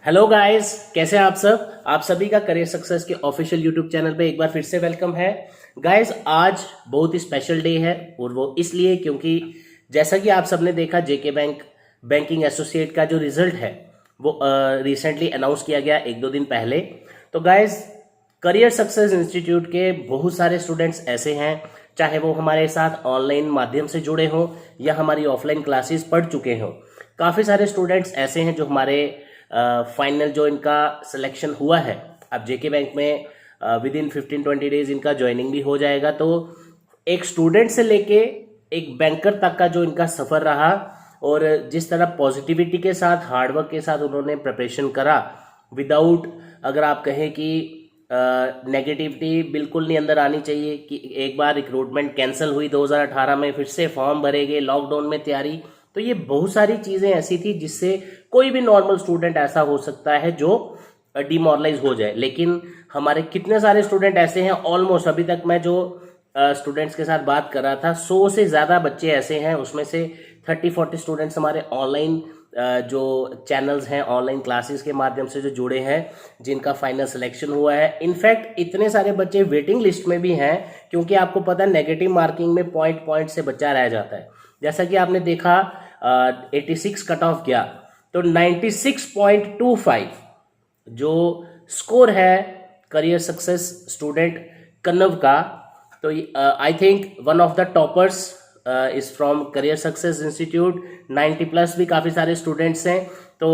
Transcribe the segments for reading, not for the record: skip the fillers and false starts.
Hello guys, कैसे हैं आप सब। आप सभी का करियर सक्सेस के ऑफिशियल यूट्यूब चैनल पे एक बार फिर से वेलकम है। गाइस, आज बहुत ही स्पेशल डे है और वो इसलिए क्योंकि जैसा कि आप सबने देखा, जेके बैंक बैंकिंग एसोसिएट का जो रिजल्ट है वो रिसेंटली अनाउंस किया गया एक दो दिन पहले। तो गाइस, करियर सक्सेस इंस्टीट्यूट के बहुत सारे स्टूडेंट्स ऐसे हैं, चाहे वो हमारे साथ ऑनलाइन माध्यम से जुड़े हों या हमारी ऑफलाइन क्लासेस पढ़ चुके हों। काफ़ी सारे स्टूडेंट्स ऐसे हैं जो हमारे फाइनल जो इनका सिलेक्शन हुआ है, अब जेके बैंक में विद इन 15-20 डेज इनका ज्वाइनिंग भी हो जाएगा। तो एक स्टूडेंट से लेके एक बैंकर तक का जो इनका सफ़र रहा और जिस तरह पॉजिटिविटी के साथ, हार्डवर्क के साथ उन्होंने प्रिपरेशन करा, विदाउट, अगर आप कहें कि नेगेटिविटी बिल्कुल नहीं अंदर आनी चाहिए कि एक बार रिक्रूटमेंट कैंसिल हुई 2018 में, फिर से फॉर्म भरे गए, लॉकडाउन में तैयारी। तो ये बहुत सारी चीज़ें ऐसी थी जिससे कोई भी नॉर्मल स्टूडेंट ऐसा हो सकता है जो डिमोरलाइज हो जाए। लेकिन हमारे कितने सारे स्टूडेंट ऐसे हैं, ऑलमोस्ट अभी तक मैं जो स्टूडेंट्स के साथ बात कर रहा था, 100 से ज़्यादा बच्चे ऐसे हैं, उसमें से 30-40 स्टूडेंट्स हमारे ऑनलाइन जो चैनल्स हैं, ऑनलाइन क्लासेस के माध्यम से जो जुड़े हैं, जिनका फाइनल सिलेक्शन हुआ है। इनफैक्ट इतने सारे बच्चे वेटिंग लिस्ट में भी हैं, क्योंकि आपको पता है नेगेटिव मार्किंग में पॉइंट से बच्चा रह जाता है। जैसा कि आपने देखा 86 कट ऑफ गया, तो 96.25 जो स्कोर है करियर सक्सेस स्टूडेंट कन्नव का, तो I think one of the toppers is from career success institute. 90 plus भी काफ़ी सारे स्टूडेंट्स हैं। तो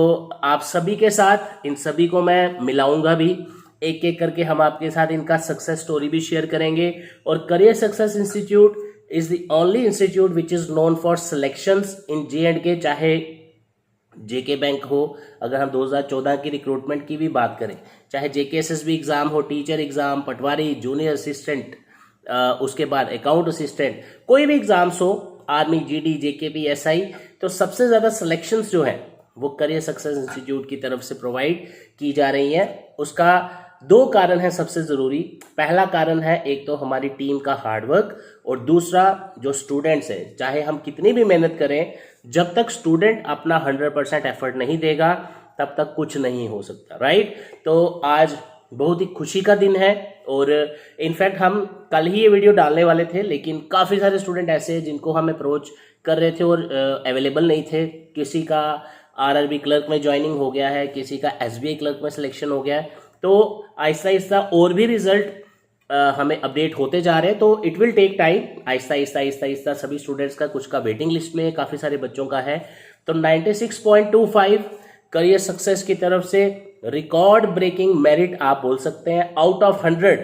आप सभी के साथ इन सभी को मैं मिलाऊंगा भी, एक एक करके हम आपके साथ इनका सक्सेस स्टोरी भी शेयर करेंगे। और career success institute is the only institute which is known for selections in J&K, चाहे जेके बैंक हो, अगर हम 2014 की रिक्रूटमेंट की भी बात करें, चाहे JKSSB एग्जाम हो, टीचर एग्जाम, पटवारी, जूनियर असिस्टेंट, उसके बाद अकाउंट असिस्टेंट, कोई भी एग्जाम्स हो, आर्मी, GD, JKP, SI, तो सबसे ज़्यादा सिलेक्शंस जो है वो करियर सक्सेस इंस्टीट्यूट की तरफ से प्रोवाइड की जा रही हैं। उसका दो कारण है सबसे ज़रूरी। पहला कारण है, एक तो हमारी टीम का हार्डवर्क, और दूसरा जो स्टूडेंट्स हैं, चाहे हम कितनी भी मेहनत करें, जब तक स्टूडेंट अपना 100% एफर्ट नहीं देगा तब तक कुछ नहीं हो सकता, राइट। तो आज बहुत ही खुशी का दिन है और इनफैक्ट हम कल ही ये वीडियो डालने वाले थे, लेकिन काफ़ी सारे स्टूडेंट ऐसे हैं जिनको हम अप्रोच कर रहे थे और अवेलेबल नहीं थे। किसी का RRB क्लर्क में ज्वाइनिंग हो गया है, किसी का SBI क्लर्क में सिलेक्शन हो गया है। तो आहिस्ता आहिस्ता और भी रिजल्ट हमें अपडेट होते जा रहे हैं, तो it will take time. Aahista Aahista Aahista Aahista सभी स्टूडेंट्स का, कुछ का वेटिंग लिस्ट में, काफ़ी सारे बच्चों का है। तो 96.25 करियर सक्सेस की तरफ से रिकॉर्ड ब्रेकिंग मेरिट आप बोल सकते हैं। आउट ऑफ 100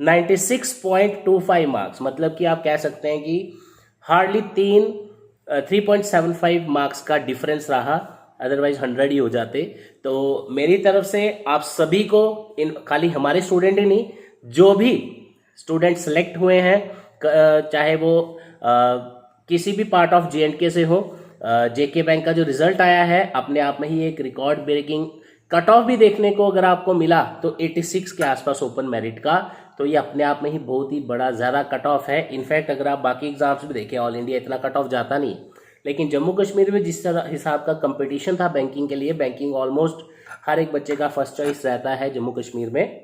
96.25 मार्क्स, मतलब कि आप कह सकते हैं कि हार्डली 3.75 मार्क्स का डिफरेंस रहा, अदरवाइज 100 ही हो जाते। तो मेरी तरफ से आप सभी को, इन खाली हमारे स्टूडेंट ही नहीं, जो भी स्टूडेंट सेलेक्ट हुए हैं, चाहे वो किसी भी पार्ट ऑफ J&K से हो, जेके बैंक का जो रिजल्ट आया है अपने आप में ही एक रिकॉर्ड ब्रेकिंग कट ऑफ भी देखने को अगर आपको मिला, तो 86 के आसपास ओपन मेरिट का, तो ये अपने आप में ही बहुत ही बड़ा ज़्यादा कट ऑफ है। इनफैक्ट अगर आप बाकी एग्जाम्स भी देखें, ऑल इंडिया इतना कट ऑफ जाता नहीं, लेकिन जम्मू कश्मीर में जिस तरह हिसाब का कंपटीशन था बैंकिंग के लिए, बैंकिंग ऑलमोस्ट हर एक बच्चे का फर्स्ट चॉइस रहता है जम्मू कश्मीर में,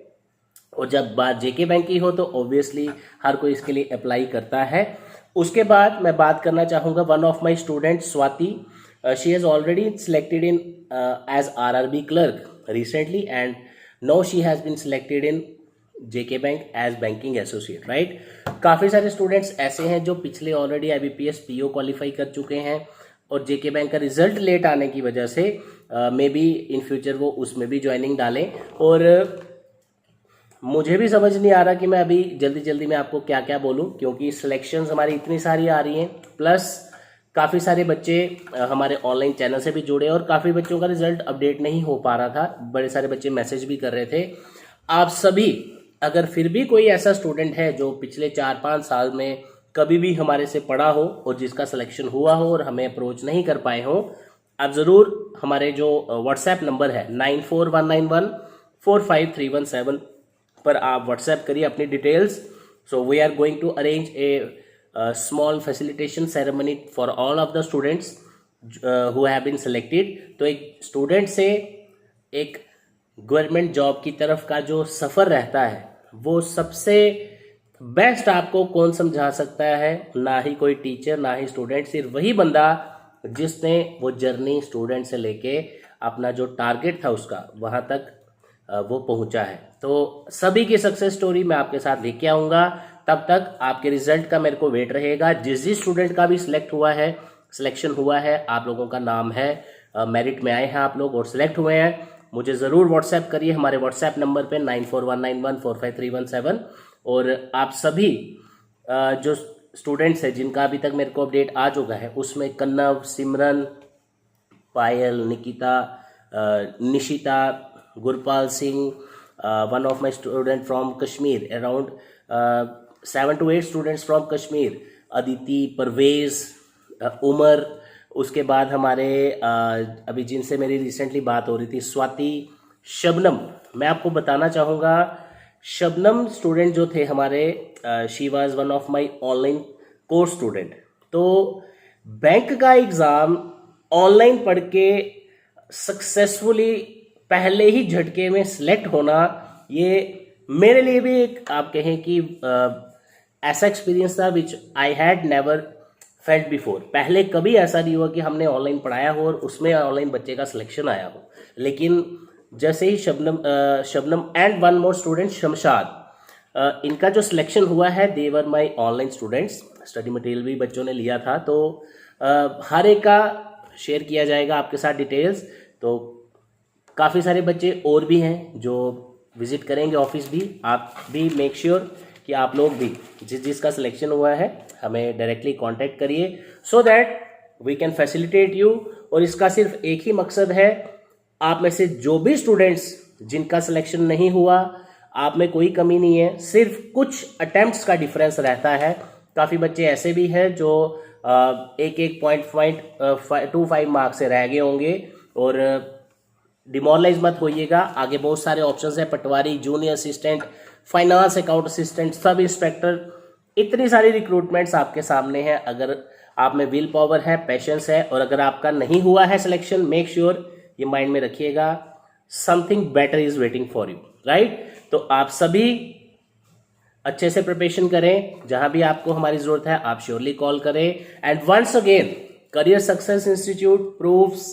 और जब बात जेके बैंक की हो तो ऑब्वियसली हर कोई इसके लिए अप्लाई करता है। उसके बाद मैं बात करना चाहूँगा one of my student Swati. She has already selected in as RRB clerk recently, and now she has been selected in JK bank as banking associate, right. काफ़ी सारे स्टूडेंट्स ऐसे हैं जो पिछले ऑलरेडी IBPS PO क्वालिफाई कर चुके हैं, और जेके बैंक का रिजल्ट लेट आने की वजह से मे बी इन फ्यूचर वो उसमें भी ज्वाइनिंग डालें। और मुझे भी समझ नहीं आ रहा कि मैं अभी जल्दी जल्दी में आपको क्या क्या बोलूं, क्योंकि सिलेक्शंस हमारी इतनी सारी आ रही हैं, प्लस काफ़ी सारे बच्चे हमारे ऑनलाइन चैनल से भी जुड़े, और काफ़ी बच्चों का रिजल्ट अपडेट नहीं हो पा रहा था। बड़े सारे बच्चे मैसेज भी कर रहे थे। आप सभी, अगर फिर भी कोई ऐसा स्टूडेंट है जो पिछले 4-5 साल में कभी भी हमारे से पढ़ा हो और जिसका सिलेक्शन हुआ हो और हमें अप्रोच नहीं कर पाए हो, आप ज़रूर हमारे जो व्हाट्सएप नंबर है 9419145317 पर आप व्हाट्सएप करिए अपनी details. So we are going to arrange a small facilitation ceremony for all of the students who have been selected. तो एक स्टूडेंट से एक गवर्नमेंट जॉब की तरफ का जो सफ़र रहता है वो सबसे बेस्ट आपको कौन समझा सकता है? ना ही कोई टीचर, ना ही स्टूडेंट, सिर्फ वही बंदा जिसने वो जर्नी स्टूडेंट से लेके अपना जो टारगेट था उसका वहाँ तक वो पहुंचा है। तो सभी की सक्सेस स्टोरी मैं आपके साथ लेके आऊँगा। तब तक आपके रिजल्ट का मेरे को वेट रहेगा। जिस स्टूडेंट का भी सिलेक्शन हुआ है, आप लोगों का नाम है, मेरिट में आए हैं आप लोग और सिलेक्ट हुए हैं, मुझे ज़रूर व्हाट्सएप करिए हमारे व्हाट्सएप नंबर पे 9419145317। और आप सभी जो स्टूडेंट्स हैं जिनका अभी तक मेरे को अपडेट आ चुका है, उसमें Kannav, Simran, Payal, Nikita, Nishita, Gurpal Singh, one of my student from Kashmir, around 7 to 8 students from Kashmir, Aditi, Parvez, Umar, उसके बाद हमारे अभी जिनसे मेरी रिसेंटली बात हो रही थी, स्वाति, शबनम। मैं आपको बताना चाहूँगा, शबनम स्टूडेंट जो थे हमारे, she was one of my online course student. तो बैंक का एग्ज़ाम ऑनलाइन पढ़ के सक्सेसफुली पहले ही झटके में सिलेक्ट होना, ये मेरे लिए भी एक आप कहें कि ऐसा एक्सपीरियंस था which I had never felt before. पहले कभी ऐसा नहीं हुआ कि हमने ऑनलाइन पढ़ाया हो और उसमें ऑनलाइन बच्चे का सिलेक्शन आया हो। लेकिन जैसे ही Shabnam and one more student Shamshad, इनका जो सिलेक्शन हुआ है, they were my online students. Study material भी बच्चों ने लिया था, तो हर एक का शेयर किया जाएगा आपके साथ डिटेल्स। तो काफ़ी सारे बच्चे और भी हैं जो विजिट करेंगे ऑफिस भी। आप भी मेक श्योर कि आप लोग भी जिसका सिलेक्शन हुआ है हमें डायरेक्टली कांटेक्ट करिए, so that we can facilitate you. और इसका सिर्फ एक ही मकसद है, आप में से जो भी स्टूडेंट्स जिनका सिलेक्शन नहीं हुआ, आप में कोई कमी नहीं है, सिर्फ कुछ अटेम्प्ट्स का डिफरेंस रहता है। काफ़ी बच्चे ऐसे भी हैं जो एक 0.25 मार्क्स से रह गए होंगे। और डिमोरलाइज मत होइएगा, आगे बहुत सारे ऑप्शंस हैं, patwari, junior assistant, finance account assistant, sub inspector, इतनी सारी रिक्रूटमेंट्स आपके सामने हैं। अगर आप में विल पावर है, पैशंस है, और अगर आपका नहीं हुआ है सिलेक्शन, मेक श्योर ये माइंड में रखिएगा, something better is waiting for you, right? तो आप सभी अच्छे से प्रिपरेशन करें, जहां भी आपको हमारी जरूरत है आप श्योरली कॉल करें। And once again, career success institute proves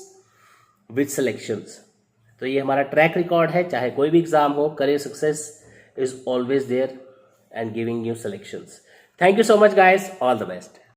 with selections. तो ये हमारा ट्रैक रिकॉर्ड है, चाहे कोई भी एग्जाम हो, career success is always there and giving you selections. Thank you so much guys, all the best.